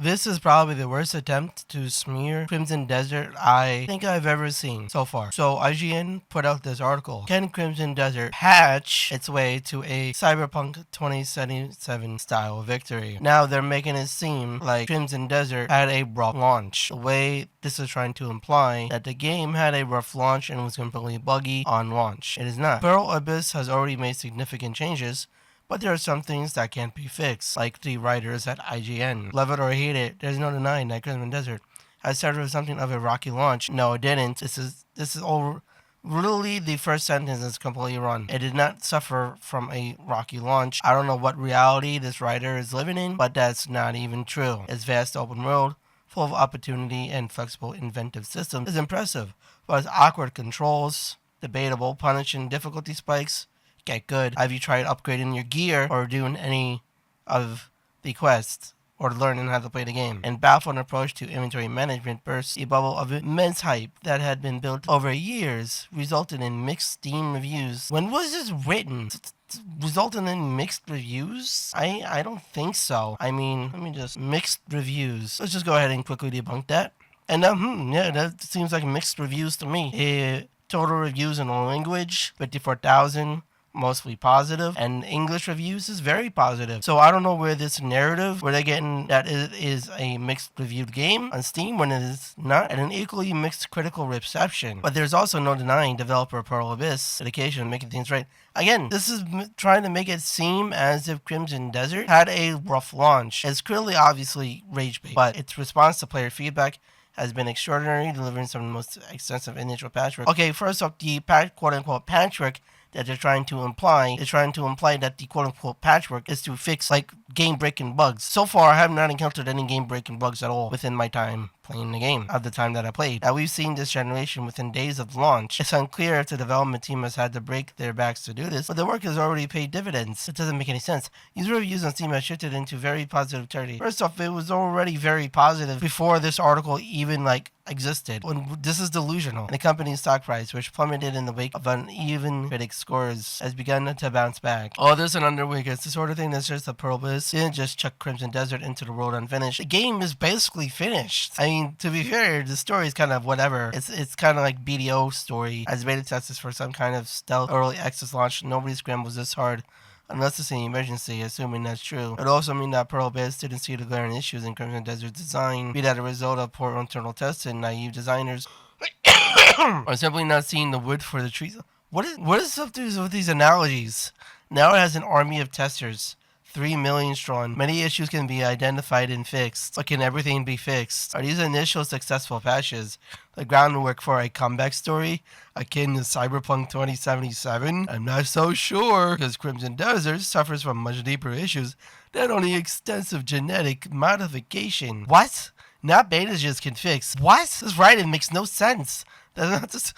This is probably the worst attempt to smear Crimson Desert I think I've ever seen so far. So IGN put out this article. Can Crimson Desert patch its way to a Cyberpunk 2077 style victory? Now they're making it seem like Crimson Desert had a rough launch. The way this is trying to imply that the game had a rough launch and was completely buggy on launch. It is not. Pearl Abyss has already made significant changes, but there are some things that can't be fixed, like the writers at IGN. Love it or hate it, there's no denying that Crimson Desert has started with something of a rocky launch. No, it didn't. This is over. Literally, the first sentence is completely wrong. It did not suffer from a rocky launch. I don't know what reality this writer is living in, but that's not even true. Its vast open world, full of opportunity and flexible inventive systems, is impressive, but its awkward controls, debatable, punishing difficulty spikes, get good. Have you tried upgrading your gear or doing any of the quests or learning how to play the game? And baffled approach to inventory management bursts a bubble of immense hype that had been built over years, resulting in mixed Steam reviews. When was this written? Resulting in mixed reviews? I don't think so. I mean, let me just mixed reviews. Let's just go ahead and quickly debunk that. And yeah, that seems like mixed reviews to me. Total reviews in all language, 54,000. Mostly positive, and English reviews is very positive. So I don't know where this narrative, where they're getting that it is a mixed reviewed game on Steam when it is not, and an equally mixed critical reception. But there's also no denying developer Pearl Abyss dedication to making things right. Again, this is trying to make it seem as if Crimson Desert had a rough launch. It's clearly obviously rage bait, but its response to player feedback has been extraordinary, delivering some of the most extensive initial patchwork. Okay, first off, the quote-unquote patchwork that they're trying to imply that the quote-unquote patchwork is to fix, like, game-breaking bugs. So far, I have not encountered any game-breaking bugs at all within my time playing the game, of the time that I played. Now, we've seen this generation within days of launch. It's unclear if the development team has had to break their backs to do this, but the work has already paid dividends. It doesn't make any sense. User reviews on Steam have shifted into very positive territory. First off, it was already very positive before this article even, existed. When this is delusional. And the company's stock price, which plummeted in the wake of uneven critic scores, has begun to bounce back. All this and underway, it's the sort of thing that's just a Pearl Abyss didn't just chuck Crimson Desert into the world unfinished. The game is basically finished. I mean, to be fair, the story is kind of whatever. It's kind of like BDO story. As beta testers for some kind of stealth early access launch, nobody scrambles this hard unless it's an emergency, assuming that's true. It would also mean that Pearl Abyss didn't see the glaring issues in Crimson Desert's design, be that a result of poor internal testing, naive designers, or simply not seeing the wood for the trees. What is up with these analogies? Now it has an army of testers, 3 million strong. Many issues can be identified and fixed, but can everything be fixed? Are these initial successful patches the groundwork for a comeback story akin to Cyberpunk 2077? I'm not so sure, because Crimson Desert suffers from much deeper issues than only extensive genetic modification. What? Not betas just can fix. What? This writing makes no sense. That's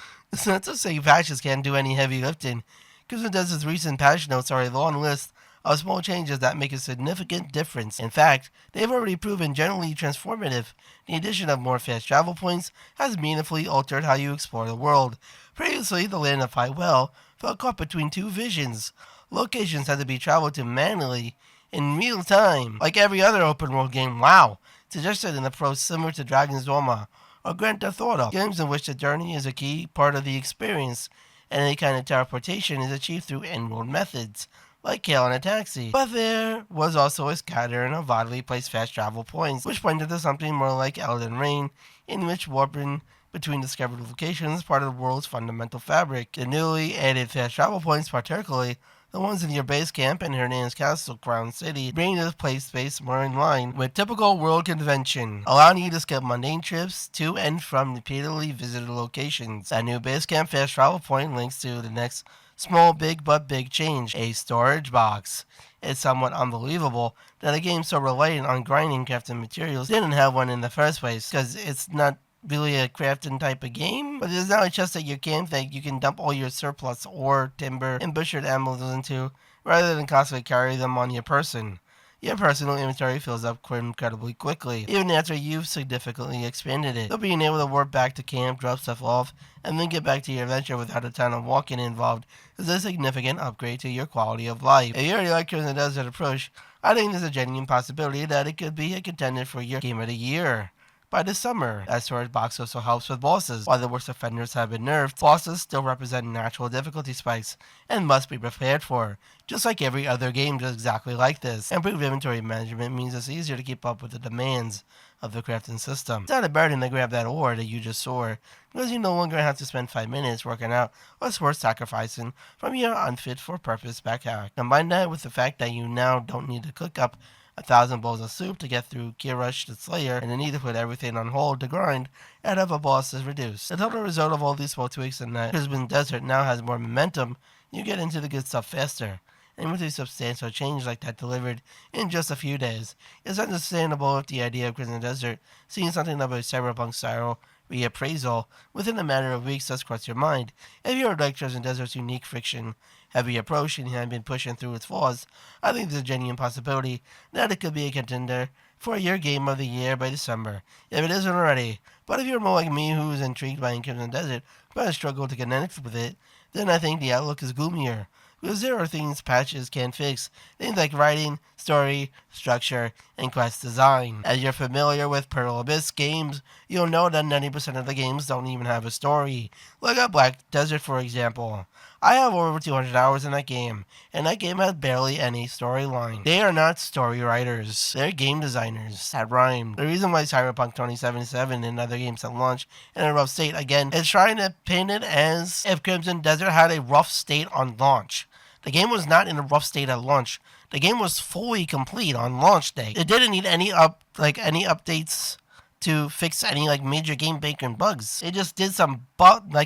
not to say patches can't do any heavy lifting. Crimson Desert's recent patch notes are a long list of small changes that make a significant difference. In fact, they've already proven generally transformative. The addition of more fast travel points has meaningfully altered how you explore the world. Previously, the land of Highwell felt caught between two visions. Locations had to be traveled to manually in real time, like every other open world game. Wow! Suggested an approach similar to Dragon's Dogma or Grand Theft Auto, games in which the journey is a key part of the experience, and any kind of teleportation is achieved through in-world methods, like hailing a taxi. But there was also a scattering of oddly placed fast travel points, which pointed to something more like Elden Ring, in which warping between discovered locations is part of the world's fundamental fabric. The newly added fast travel points, particularly the ones in your base camp and Hernandez Castle Crown City, bring the play space more in line with typical world convention, allowing you to skip mundane trips to and from repeatedly visited locations. That new base camp fast travel point links to the next small big but big change, a storage box. It's somewhat unbelievable that a game so reliant on grinding crafting materials didn't have one in the first place, because it's not really a crafting type of game, but there's now a chest at your camp that you can dump all your surplus ore, timber, and butchered animals into, rather than constantly carry them on your person. Your personal inventory fills up incredibly quickly, even after you've significantly expanded it. So being able to warp back to camp, drop stuff off, and then get back to your adventure without a ton of walking involved is a significant upgrade to your quality of life. If you already like Crimson Desert approach, I think there's a genuine possibility that it could be a contender for your Game of the Year by the summer. As far as box also helps with bosses. While the worst offenders have been nerfed, bosses still represent natural difficulty spikes and must be prepared for, just like every other game does exactly like this. Improved inventory management means it's easier to keep up with the demands of the crafting system. It's not a burden to grab that ore that you just saw, because you no longer have to spend 5 minutes working out what's worth sacrificing from your unfit-for-purpose backpack. Combine that with the fact that you now don't need to cook up 1,000 bowls of soup to get through Kirush the Slayer, and the need to put everything on hold to grind out of a boss is reduced. The total result of all these small tweaks and that Crimson Desert now has more momentum, you get into the good stuff faster. And with a substantial change like that delivered in just a few days, it's understandable if the idea of Crimson Desert seeing something of a cyberpunk style reappraisal within a matter of weeks does cross your mind. If you're like Crimson Desert's unique friction heavy approach and had been pushing through its flaws, I think there's a genuine possibility that it could be a contender for your Game of the Year by December, if it isn't already. But if you're more like me who is intrigued by Crimson Desert but has struggled to connect with it, then I think the outlook is gloomier. Because there are things patches can't fix, things like writing, story, structure, and quest design. As you're familiar with Pearl Abyss games, you'll know that 90% of the games don't even have a story. Look at Black Desert for example. I have over 200 hours in that game, and that game has barely any storyline. They are not story writers, they're game designers. That rhymed. The reason why Cyberpunk 2077 and other games have launched in a rough state, again, is trying to pin it as if Crimson Desert had a rough state on launch. The game was not in a rough state at launch. The game was fully complete on launch day. It didn't need any updates to fix any major game breaking bugs. It just did some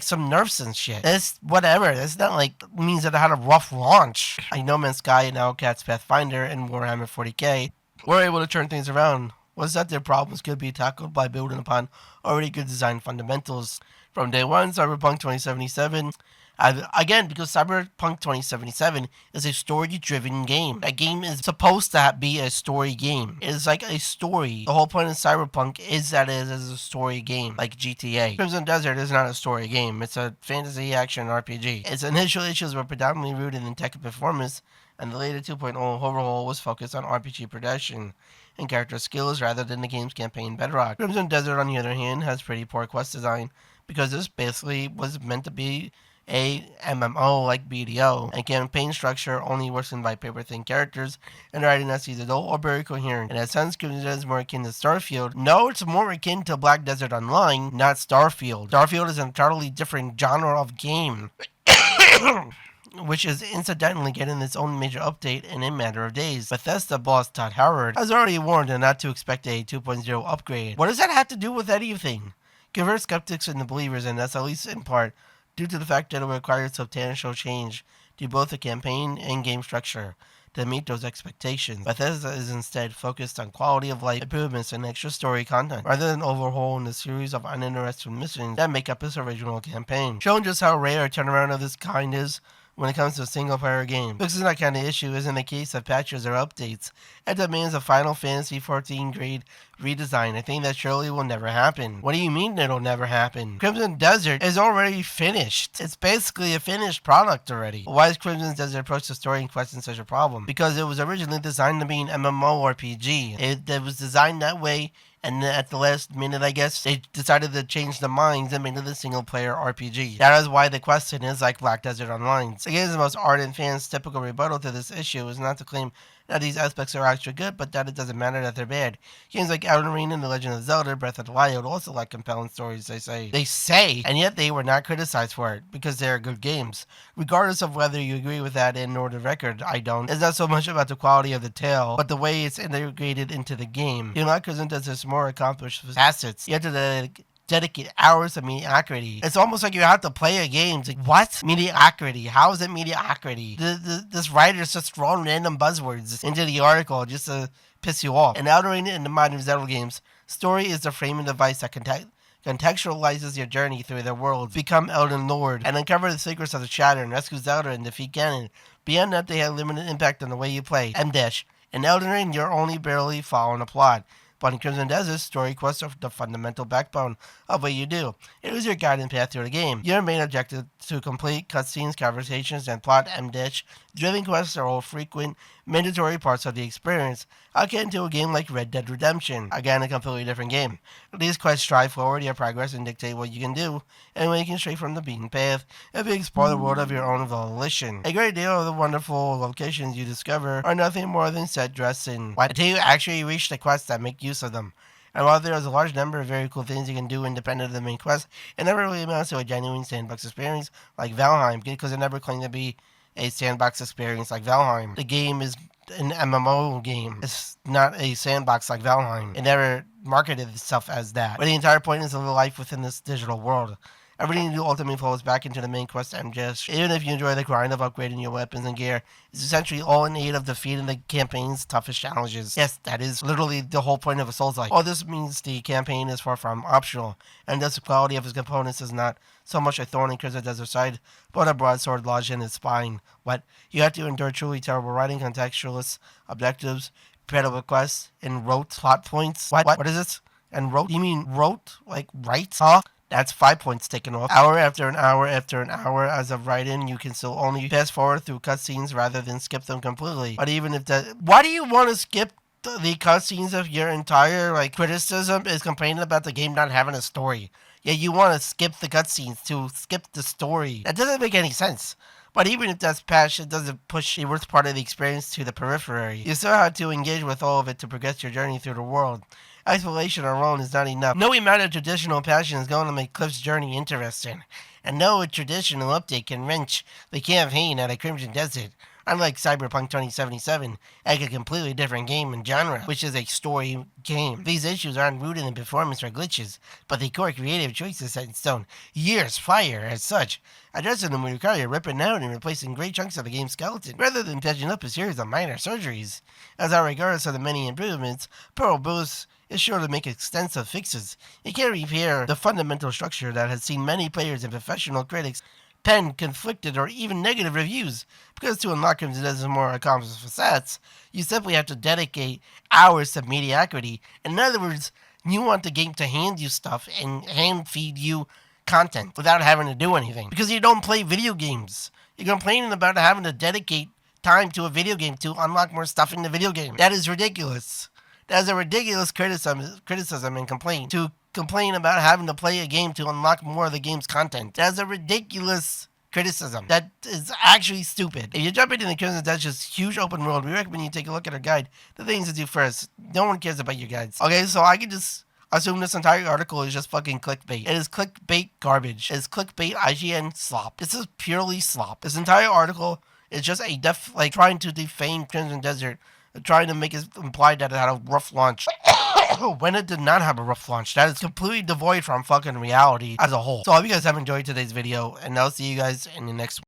some nerfs and shit. It's whatever. It's not means that it had a rough launch. No Man's Sky and Outcast Pathfinder and Warhammer 40k were able to turn things around. Was that their problems could be tackled by building upon already good design fundamentals. From day one, Cyberpunk 2077 again, because Cyberpunk 2077 is a story-driven game. That game is supposed to be a story game. It is like a story. The whole point of Cyberpunk is that it is a story game, like GTA. Crimson Desert is not a story game. It's a fantasy action RPG. Its initial issues were predominantly rooted in tech and performance, and the later 2.0 overhaul was focused on RPG production and character skills rather than the game's campaign bedrock. Crimson Desert, on the other hand, has pretty poor quest design, because this basically was meant to be a MMO like BDO, and campaign structure only worsened by paper-thin characters and writing that's either dull or very coherent. In a sense, Crimson Desert is more akin to Starfield. No, it's more akin to Black Desert Online, not Starfield. Starfield is an entirely different genre of game. Which is incidentally getting its own major update in a matter of days. Bethesda boss Todd Howard has already warned not to expect a 2.0 upgrade. What does that have to do with anything? Convert skeptics into believers, and that's at least in part due to the fact that it requires substantial change to both the campaign and game structure to meet those expectations. Bethesda is instead focused on quality of life improvements and extra story content, rather than overhauling the series of uninteresting missions that make up its original campaign. Showing just how rare a turnaround of this kind is when it comes to a single-player game. Fixing that kind of issue isn't a case of patches or updates. It demands a Final Fantasy XIV grade redesign, a thing that surely will never happen. What do you mean it'll never happen? Crimson Desert is already finished. It's basically a finished product already. Why is Crimson Desert approach to story and questing such a problem? Because it was originally designed to be an MMORPG. It was designed that way, and at the last minute, I guess, they decided to change their minds and made it a single-player RPG. That is why the question is like Black Desert Online. Again, the most ardent fans' typical rebuttal to this issue is not to claim that these aspects are actually good, but that it doesn't matter that they're bad. Games like Elden Ring and The Legend of Zelda, Breath of the Wild also lack compelling stories, they say, and yet they were not criticized for it, because they are good games. Regardless of whether you agree with that and or the record, I don't. It's not so much about the quality of the tale, but the way it's integrated into the game. You know, Crimson Desert's more accomplished facets. You have to dedicate hours to mediocrity. It's almost like you have to play a game. It's like, what? Mediocrity? How is it mediocrity? This writer's just throwing random buzzwords into the article just to piss you off. And Elden Ring and the modern Zelda games, story is the framing device that contextualizes your journey through their worlds. Become Elden Lord and uncover the secrets of the Shatter and rescue Zelda and defeat Ganon. Beyond that, they have limited impact on the way you play. M-dash. In Elden Ring, you're only barely following a plot. But in Crimson Desert, story quests are the fundamental backbone of what you do. It is your guiding path through the game. Your main objective to complete cutscenes, conversations, and plot driven quests are all frequent, mandatory parts of the experience, akin to a game like Red Dead Redemption. Again, a completely different game. These quests drive forward your progress and dictate what you can do, and when you can stray from the beaten path if you explore the world of your own volition. A great deal of the wonderful locations you discover are nothing more than set dressing until you actually reach the quests that make use of them. And while there is a large number of very cool things you can do independent of the main quest, it never really amounts to a genuine sandbox experience like Valheim, because it never claimed to be a sandbox experience like Valheim. The game is an MMO game. It's not a sandbox like Valheim. It never marketed itself as that. But the entire point is to live life within this digital world. Everything you do ultimately flows back into the main quest and just, even if you enjoy the grind of upgrading your weapons and gear, it's essentially all in aid of defeating the campaign's toughest challenges. Yes, that is literally the whole point of a Souls-like. All this means the campaign is far from optional, and thus the quality of its components is not so much a thorn in Crimson Desert side, but a broadsword lodged in its spine. What? You have to endure truly terrible writing, contextualist objectives, repetitive quests, and rote plot points. What is this? And rote? You mean rote? Like right? Huh? That's 5 points taken off. Hour after an hour after an hour as of write-in, you can still only fast forward through cutscenes rather than skip them completely. But even if that... Why do you want to skip the cutscenes if your entire criticism is complaining about the game not having a story? Yeah, you want to skip the cutscenes to skip the story. That doesn't make any sense. But even if that's patched, it doesn't push the worst part of the experience to the periphery. You still have to engage with all of it to progress your journey through the world. Exploration alone is not enough. No amount of traditional passion is going to make Cliff's journey interesting. And no traditional update can wrench the campaign out of Crimson Desert. Unlike Cyberpunk 2077, like a completely different game and genre, which is a story game. These issues aren't rooted in performance or glitches, but the core creative choices set in stone years prior as such. Addressing them would require ripping out and replacing great chunks of the game's skeleton, rather than patching up a series of minor surgeries. As regardless of the many improvements, Pearl Boost is sure to make extensive fixes. It can repair the fundamental structure that has seen many players and professional critics pen conflicted or even negative reviews, because to unlock Crimson Desert's more accomplished facets, you simply have to dedicate hours to mediocrity. In other words, you want the game to hand you stuff and hand feed you content without having to do anything, because you don't play video games. You're complaining about having to dedicate time to a video game to unlock more stuff in the video game. That is ridiculous. That is a ridiculous criticism and complaint. To complain about having to play a game to unlock more of the game's content. That is a ridiculous criticism. That is actually stupid. If you jump into the Crimson Desert's huge open world, we recommend you take a look at our guide. The things to do first. No one cares about your guides. Okay, so I can just assume this entire article is just fucking clickbait. It is clickbait garbage. It is clickbait IGN slop. This is purely slop. This entire article is just a trying to defame Crimson Desert, trying to make it imply that it had a rough launch. When it did not have a rough launch. That is completely devoid from fucking reality as a whole. So I hope you guys have enjoyed today's video, and I'll see you guys in the next one.